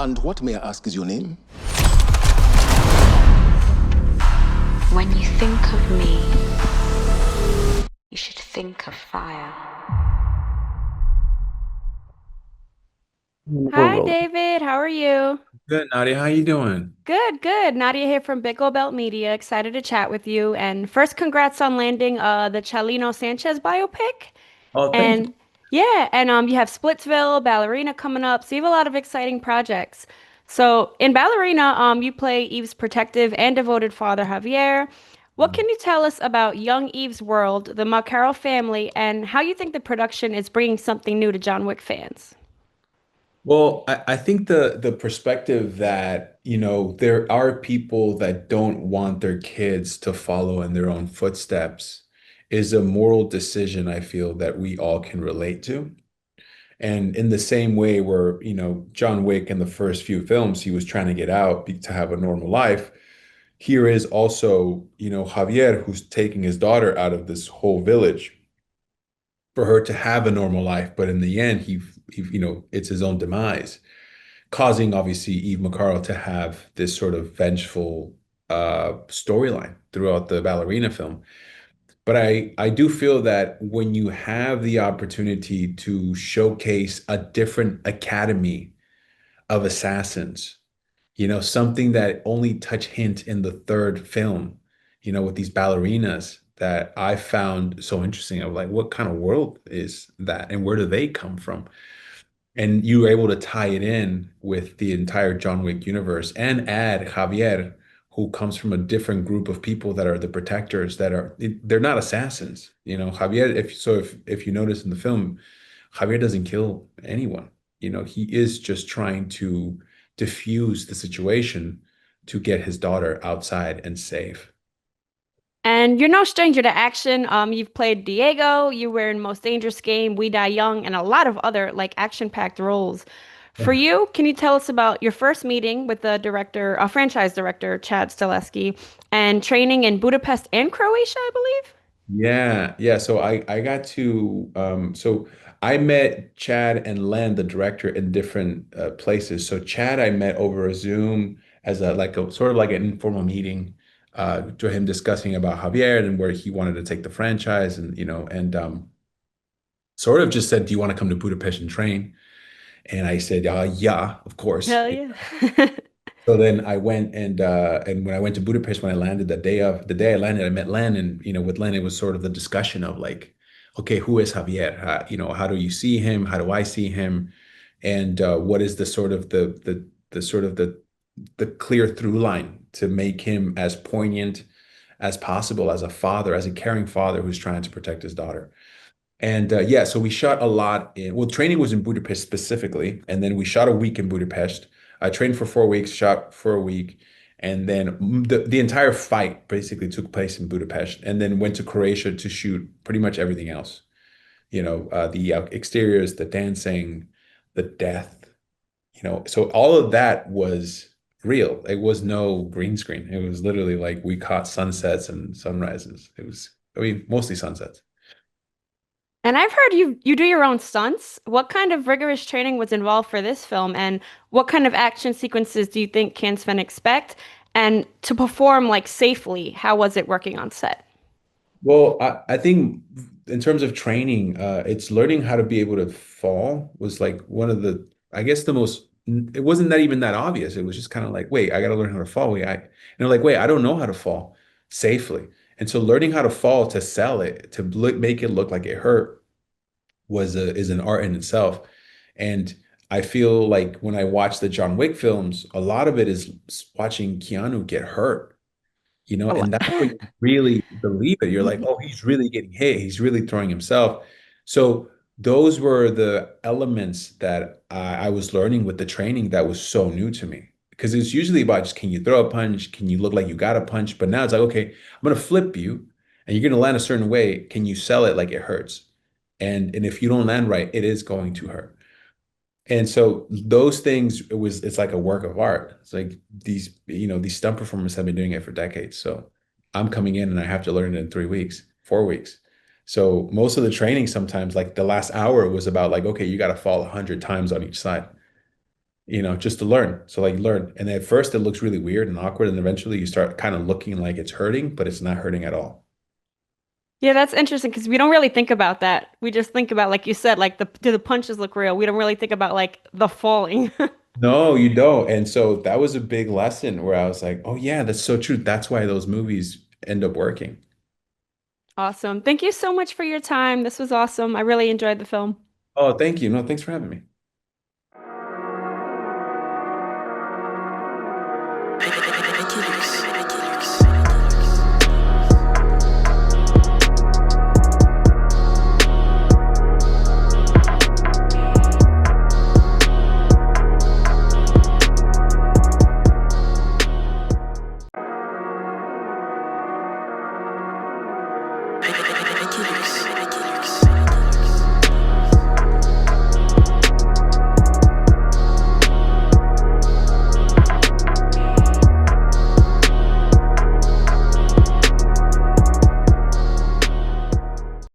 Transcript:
And what, may I ask, is your name? When you think of me, you should think of fire. We're Hi, rolling. David. How are you? Good, Nadia. How you doing? Good, good. Nadia here from Big Old Belt Media. Excited to chat with you. And first, congrats on landing the Chalino Sanchez biopic. Oh, thank you. And yeah, and you have Splitsville, Ballerina coming up. So you have a lot of exciting projects. So in Ballerina, you play Eve's protective and devoted father, Javier. What can you tell us about young Eve's world, the Macarro family, and how you think the production is bringing something new to John Wick fans? Well, I think the perspective that, there are people that don't want their kids to follow in their own footsteps is a moral decision I feel that we all can relate to. And in the same way where, John Wick in the first few films, he was trying to get out to have a normal life. Here is also, Javier, who's taking his daughter out of this whole village for her to have a normal life. But in the end, it's his own demise, causing obviously Eve Macarro to have this sort of vengeful storyline throughout the Ballerina film. But I do feel that when you have the opportunity to showcase a different academy of assassins, something that only touch hint in the third film, with these ballerinas that I found so interesting. I was like, what kind of world is that? And where do they come from? And you were able to tie it in with the entire John Wick universe and add Javier, who comes from a different group of people that are the protectors they're not assassins. Javier, if you notice in the film, Javier doesn't kill anyone. He is just trying to diffuse the situation to get his daughter outside and safe. And you're no stranger to action. You've played Diego, you were in Most Dangerous Game, We Die Young, and a lot of other like action-packed roles. For you, can you tell us about your first meeting with the director, franchise director, Chad Stileski, and training in Budapest and Croatia, I believe? Yeah, yeah. So I got to so I met Chad and Len, the director, in different places. So Chad I met over a Zoom as a sort of like an informal meeting, to him discussing about Javier and where he wanted to take the franchise, and sort of just said, "Do you want to come to Budapest and train?" And I said, "Yeah, of course." Hell yeah. So then I went and when I went to Budapest, when I landed the day I landed, I met Len, and with Len it was sort of the discussion of like, okay, who is Javier? How do you see him? How do I see him? And what is the sort of the sort of the clear through line to make him as poignant as possible as a father, as a caring father who's trying to protect his daughter. And yeah, so we shot a lot well, training was in Budapest specifically, and then we shot a week in Budapest. I trained for 4 weeks, shot for a week, and then the entire fight basically took place in Budapest, and then went to Croatia to shoot pretty much everything else. The exteriors, the dancing, the death, so all of that was real. It was no green screen. It was literally like we caught sunsets and sunrises. I mean, mostly sunsets. And I've heard you do your own stunts. What kind of rigorous training was involved for this film, and what kind of action sequences do you think can Sven expect? And to perform like safely, how was it working on set? Well, I think in terms of training, it's learning how to be able to fall was like one of the, I guess the most, it wasn't that even that obvious. It was just kind of like, wait, I got to learn how to fall. And they're like, wait, I don't know how to fall safely. And so learning how to fall to sell it, to make it look like it hurt is an art in itself. And I feel like when I watch the John Wick films, a lot of it is watching Keanu get hurt, Oh, and that's when you really believe it. You're like, oh, he's really getting hit. He's really throwing himself. So those were the elements that I was learning with the training that was so new to me. Because it's usually about just can you throw a punch? Can you look like you got a punch? But now it's like, okay, I'm gonna flip you and you're gonna land a certain way. Can you sell it like it hurts? And if you don't land right, it is going to hurt. And so those things, it's like a work of art. It's like these stunt performers have been doing it for decades. So I'm coming in and I have to learn it in 3 weeks, 4 weeks. So most of the training sometimes, like the last hour was about like, okay, you got to fall 100 times on each side. just to learn. So like learn. And at first it looks really weird and awkward, and eventually you start kind of looking like it's hurting, but it's not hurting at all. Yeah, that's interesting because we don't really think about that. We just think about, like you said, like do the punches look real? We don't really think about like the falling. No, you don't. And so that was a big lesson where I was like, oh yeah, that's so true. That's why those movies end up working. Awesome. Thank you so much for your time. This was awesome. I really enjoyed the film. Oh, thank you. No, thanks for having me.